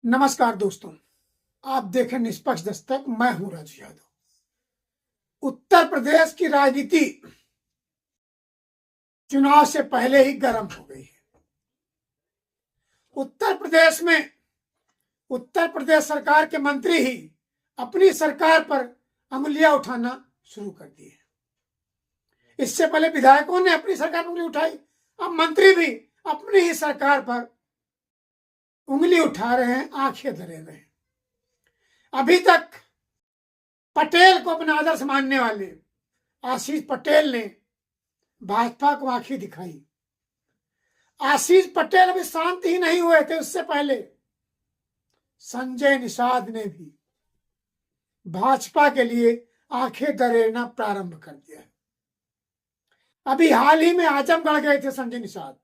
नमस्कार दोस्तों, आप देखें निष्पक्ष दस्तक। मैं हूं राजू यादव। उत्तर प्रदेश की राजनीति चुनाव से पहले ही गर्म हो गई है। उत्तर प्रदेश सरकार के मंत्री ही अपनी सरकार पर अंगुलियां उठाना शुरू कर दी है। इससे पहले विधायकों ने अपनी सरकार पर उंगली उठाई, अब मंत्री भी अपनी ही सरकार पर उंगली उठा रहे हैं, आंखें धरे रहे हैं। अभी तक पटेल को अपना आदर्श मानने वाले आशीष पटेल ने भाजपा को आंखें दिखाई। आशीष पटेल अभी शांत ही नहीं हुए थे, उससे पहले संजय निषाद ने भी भाजपा के लिए आंखें धरेना प्रारंभ कर दिया है। अभी हाल ही में आजमगढ़ गए थे संजय निषाद।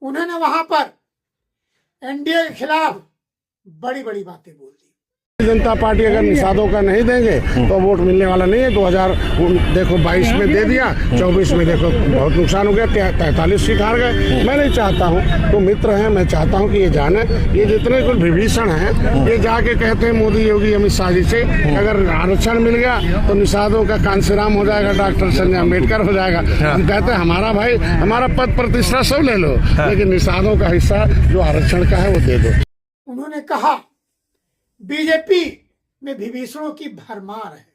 उन्होंने वहां पर एनडीए के खिलाफ बड़ी बड़ी बातें बोल दी। जनता पार्टी अगर निषादों का नहीं देंगे तो वोट मिलने वाला नहीं है। 2022 में दे दिया, 24 में देखो बहुत नुकसान हो गया, 43 सीट हार गए। मैं नहीं चाहता हूं, तो मित्र हैं, मैं चाहता हूं कि ये जाने, ये जितने कुछ विभीषण हैं ये जाके कहते हैं मोदी योगी अमित शाह जी से अगर आरक्षण मिल गया तो निषादों का कांसीराम हो जाएगा, डॉक्टर संजय अम्बेडकर हो जाएगा। हम कहते हैं हमारा भाई, हमारा पद प्रतिष्ठा सब ले लो, लेकिन निषादों का हिस्सा जो आरक्षण का है वो दे दो। उन्होंने कहा बीजेपी में विभीषणों की भरमार है,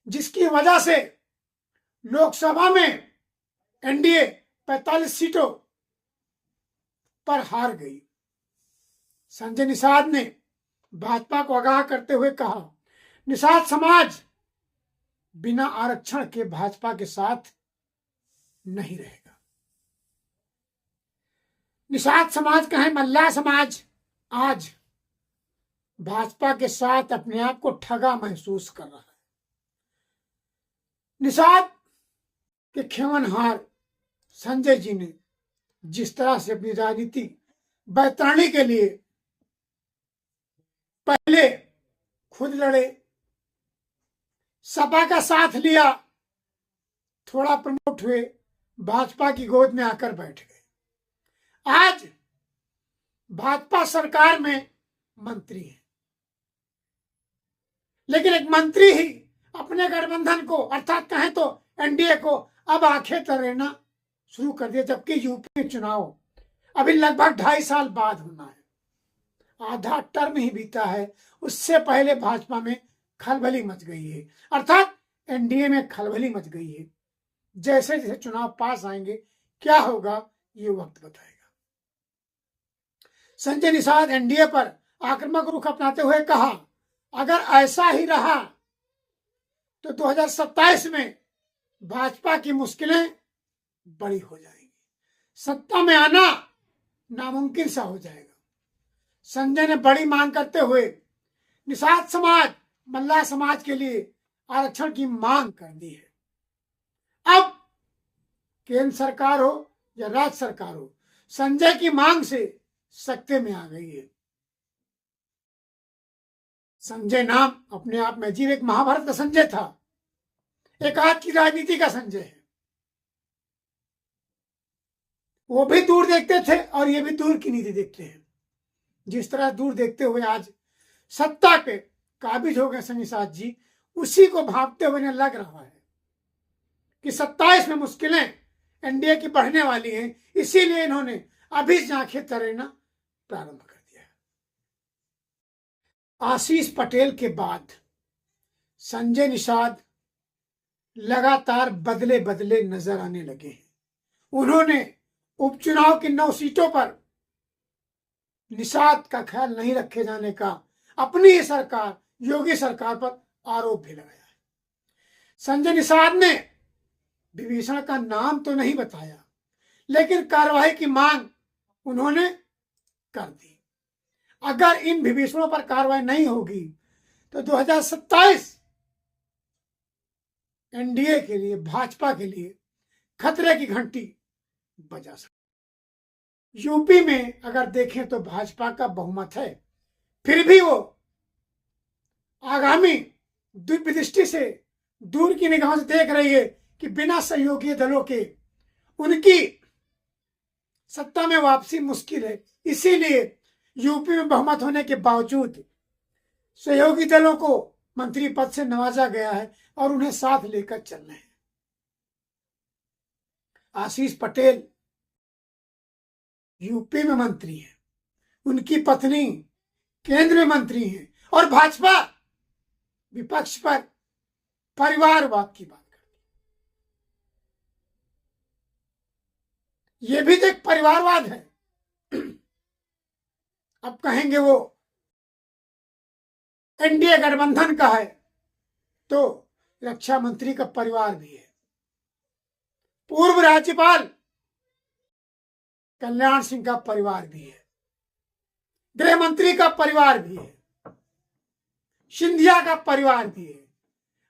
जिसकी वजह से लोकसभा में एनडीए 45 सीटों पर हार गई। संजय निषाद ने भाजपा को आगाह करते हुए कहा, निषाद समाज बिना आरक्षण के भाजपा के साथ नहीं रहेगा। निषाद समाज कहें मल्लाह समाज आज भाजपा के साथ अपने आप को ठगा महसूस कर रहा है। निषाद के खेवनहार संजय जी ने जिस तरह से अपनी राजनीति बैतरणी के लिए पहले खुद लड़े, सपा का साथ लिया, थोड़ा प्रमोट हुए, भाजपा की गोद में आकर बैठ गए। आज भाजपा सरकार में मंत्री है, लेकिन एक मंत्री ही अपने गठबंधन को अर्थात कहें तो एनडीए को अब आंखें तरेना शुरू कर दिया, जबकि यूपी में चुनाव अभी लगभग 2.5 साल बाद होना है। आधा टर्म ही बीता है, उससे पहले भाजपा में खलबली मच गई है, अर्थात एनडीए में खलबली मच गई है। जैसे जैसे चुनाव पास आएंगे क्या होगा ये वक्त बताएगा। संजय निषाद एनडीए पर आक्रामक रुख अपनाते हुए कहा, अगर ऐसा ही रहा तो 2027 में भाजपा की मुश्किलें बड़ी हो जाएंगी, सत्ता में आना नामुमकिन सा हो जाएगा। संजय ने बड़ी मांग करते हुए निषाद समाज मल्लाह समाज के लिए आरक्षण की मांग कर दी है। अब केंद्र सरकार हो या राज्य सरकार हो, संजय की मांग से सत्ते में आ गई है। संजय नाम अपने आप में अजीब, एक महाभारत का संजय था, एक आज की राजनीति का संजय है। वो भी दूर देखते थे और ये भी दूर की नीति देखते हैं। जिस तरह दूर देखते हुए आज सत्ता के काबिज हो गए संजय निषाद जी, उसी को भांपते हुए ने लग रहा है कि 27 में मुश्किलें एनडीए की बढ़ने वाली हैं, इसीलिए इन्होंने अभी आंखें तरेना प्रारंभ कर दिया है। आशीष पटेल के बाद संजय निषाद लगातार बदले बदले नजर आने लगे हैं। उन्होंने उपचुनाव की 9 सीटों पर निषाद का ख्याल नहीं रखे जाने का अपनी ही सरकार योगी सरकार पर आरोप भी लगाया है। संजय निषाद ने विभीषण का नाम तो नहीं बताया, लेकिन कार्रवाई की मांग उन्होंने कर दी। अगर इन विभीषणों पर कार्रवाई नहीं होगी तो 2027 एनडीए के लिए, भाजपा के लिए खतरे की घंटी बजा सकती। यूपी में अगर देखें तो भाजपा का बहुमत है, फिर भी वो आगामी दिव्य दृष्टि से दूर की निगाहों से देख रही है कि बिना सहयोगी दलों के उनकी सत्ता में वापसी मुश्किल है। इसीलिए यूपी में बहुमत होने के बावजूद सहयोगी दलों को मंत्री पद से नवाजा गया है और उन्हें साथ लेकर चल रहे हैं। आशीष पटेल यूपी में मंत्री हैं, उनकी पत्नी केंद्र में मंत्री हैं और भाजपा विपक्ष पर परिवारवाद की बात करती है। यह भी तो एक परिवारवाद है। अब कहेंगे वो एनडीए गठबंधन का है, तो रक्षा मंत्री का परिवार भी है, पूर्व राज्यपाल कल्याण सिंह का परिवार भी है, गृह मंत्री का परिवार भी है, सिंधिया का परिवार भी है।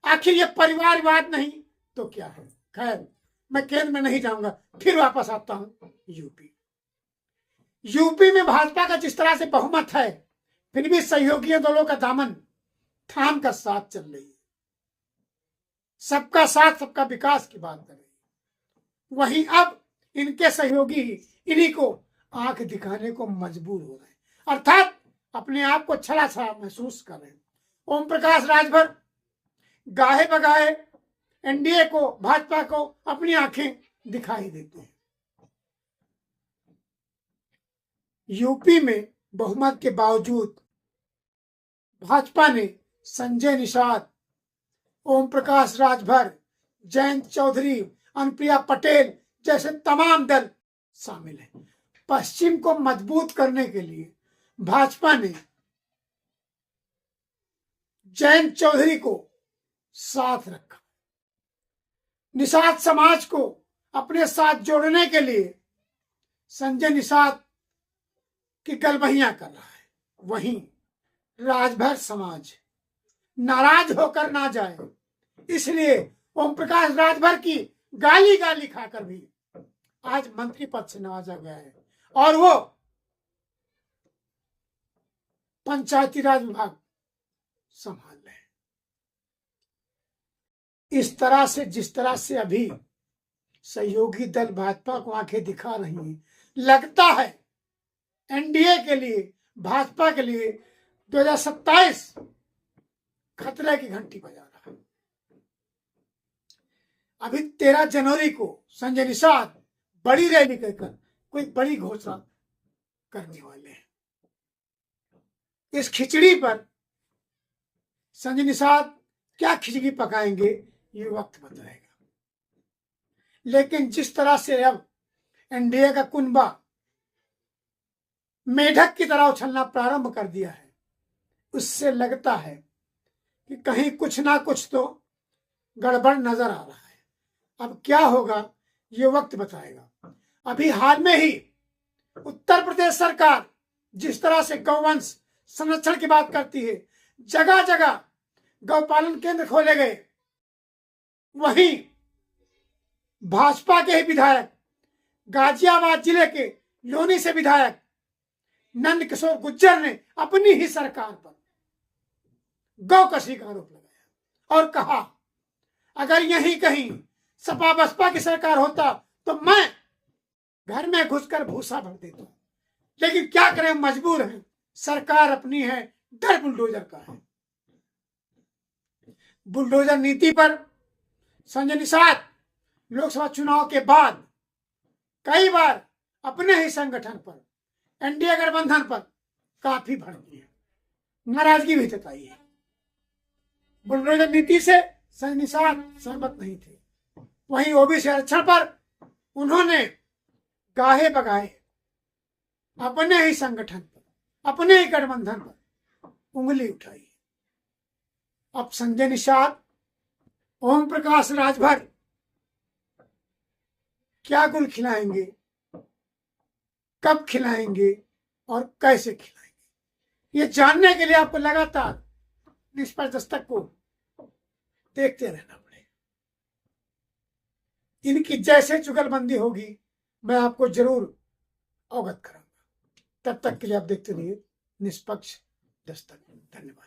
आखिर ये परिवारवाद नहीं तो क्या है? खैर, मैं केंद्र में नहीं जाऊंगा, फिर वापस आता हूं यूपी में भाजपा का जिस तरह से बहुमत है, फिर भी सहयोगी दलों का दामन थाम कर साथ चल रही है। सबका साथ सबका विकास की बात कर रही है। वहीं अब इनके सहयोगी इन्हीं को आंख दिखाने को मजबूर हो रहे हैं, अर्थात अपने आप को छला छला महसूस कर रहे हैं। ओम प्रकाश राजभर गाहे बगाहे एनडीए को, भाजपा को अपनी आंखें दिखाई देते हैं। यूपी में बहुमत के बावजूद भाजपा ने संजय निषाद, ओम प्रकाश राजभर, जयंत चौधरी, अनुप्रिया पटेल जैसे तमाम दल शामिल हैं। पश्चिम को मजबूत करने के लिए भाजपा ने जयंत चौधरी को साथ रखा। निषाद समाज को अपने साथ जोड़ने के लिए संजय निषाद की गलबहियां कर रहा है। वहीं राजभर समाज नाराज होकर ना जाए, इसलिए ओम प्रकाश राजभर की गाली गाली खाकर भी आज मंत्री पद से नवाजा गया है और वो पंचायती राज विभाग संभाल रहे हैं। इस तरह से जिस तरह से अभी सहयोगी दल भाजपा को आंखें दिखा रही हैं, लगता है एनडीए के लिए, भाजपा के लिए 2027 खतरे की घंटी बजा रहा है। अभी 13 जनवरी को संजय निषाद बड़ी रैली कहकर कोई बड़ी घोषणा करने वाले हैं। इस खिचड़ी पर संजय निषाद क्या खिचड़ी पकाएंगे ये वक्त बताएगा। लेकिन जिस तरह से अब एनडीए का कुनबा मेढक की तरह उछलना प्रारंभ कर दिया है, उससे लगता है कि कहीं कुछ ना कुछ तो गड़बड़ नजर आ रहा है। अब क्या होगा ये वक्त बताएगा। अभी हाल में ही उत्तर प्रदेश सरकार जिस तरह से गौवंश संरक्षण की बात करती है, जगह जगह गौपालन केंद्र खोले गए, वहीं भाजपा के ही विधायक, गाजियाबाद जिले के लोनी से विधायक नंद किशोर गुर्जर ने अपनी ही सरकार पर गौकशी का आरोप लगाया और कहा अगर यहीं कहीं सपा बसपा की सरकार होता तो मैं घर में घुसकर भूसा भर देता। लेकिन क्या करें, मजबूर हैं, सरकार अपनी है, डर बुलडोजर का है। बुलडोजर नीति पर संजय निषाद लोकसभा चुनाव के बाद कई बार अपने ही संगठन पर, एनडीए गठबंधन पर काफी भड़की है, नाराजगी भी जताई है। बुलडोजर नीति से संजय निषाद सहमत नहीं थे। वहीं ओबीसी आरक्षण पर उन्होंने गाहे बगाहे अपने ही संगठन पर, अपने ही गठबंधन पर उंगली उठाई। अब संजय निषाद, ओम प्रकाश राजभर क्या गुल खिलाएंगे, कब खिलाएंगे और कैसे खिलाएंगे, ये जानने के लिए आपको लगातार निष्पक्ष दस्तक को देखते रहना पड़ेगा। इनकी जैसे जुगलबंदी होगी मैं आपको जरूर अवगत कराऊंगा। तब तक के लिए आप देखते रहिए निष्पक्ष दस्तक। धन्यवाद।